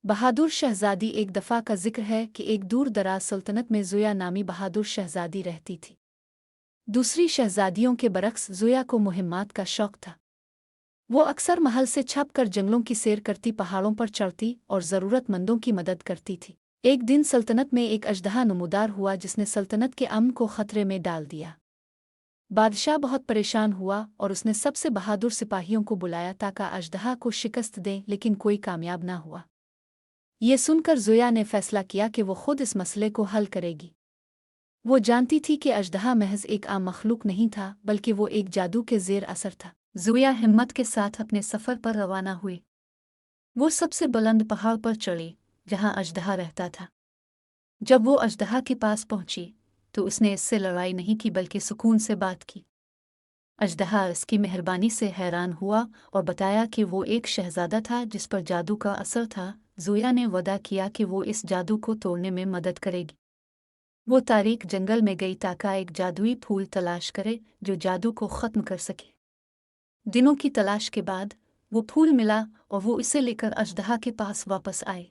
बहादुर शहजादी। एक दफ़ा का जिक्र है कि एक दूर दराज सल्तनत में ज़ुया नामी बहादुर शहजादी रहती थी। दूसरी शहजादियों के बरक्स ज़ुया को मुहिम्मात का शौक था। वो अक्सर महल से छप कर जंगलों की सैर करती, पहाड़ों पर चढ़ती और ज़रूरतमंदों की मदद करती थी। एक दिन सल्तनत में एक अजदहा नमूदार हुआ जिसने सल्तनत के अमन को खतरे में डाल दिया। बादशाह बहुत परेशान हुआ और उसने सबसे बहादुर सिपाहियों को बुलाया ताकि अजदहा को शिकस्त दें, लेकिन कोई कामयाब ना हुआ। ये सुनकर ज़ुया ने फैसला किया कि वो खुद इस मसले को हल करेगी। वो जानती थी कि अजदहा महज एक आम मखलूक नहीं था, बल्कि वो एक जादू के ज़ेर असर था। ज़ुया हिम्मत के साथ अपने सफ़र पर रवाना हुई। वो सबसे बुलंद पहाड़ पर चढ़ी जहाँ अजदहा रहता था। जब वो अजदहा के पास पहुंची तो उसने इससे लड़ाई नहीं की बल्कि सुकून से बात की। अजदहा इसकी मेहरबानी से हैरान हुआ और बताया कि वो एक शहजादा था जिस पर जादू का असर था। ज़ुया ने वादा किया कि वो इस जादू को तोड़ने में मदद करेगी। वो तारीक जंगल में गई ताकि एक जादुई फूल तलाश करे जो जादू को ख़त्म कर सके। दिनों की तलाश के बाद वो फूल मिला और वो इसे लेकर अजदहा के पास वापस आए।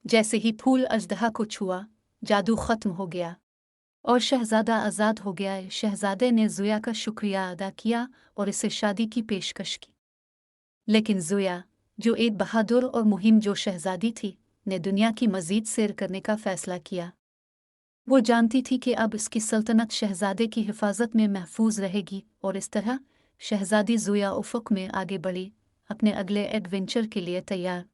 जैसे ही फूल अजदहा को छुआ, जादू ख़त्म हो गया और शहजादा आज़ाद हो गया। शहजादे ने ज़ुया का शुक्रिया अदा किया और इसे शादी की पेशकश की। लेकिन ज़ुया, जो एक बहादुर और मुहिम जो शहजादी थी, ने दुनिया की मज़ीद सैर करने का फ़ैसला किया। वो जानती थी कि अब इसकी सल्तनत शहजादे की हिफाजत में महफूज रहेगी और इस तरह शहजादी ज़ुया उफ़क़ में आगे बढ़ी, अपने अगले एडवेंचर के लिए तैयार।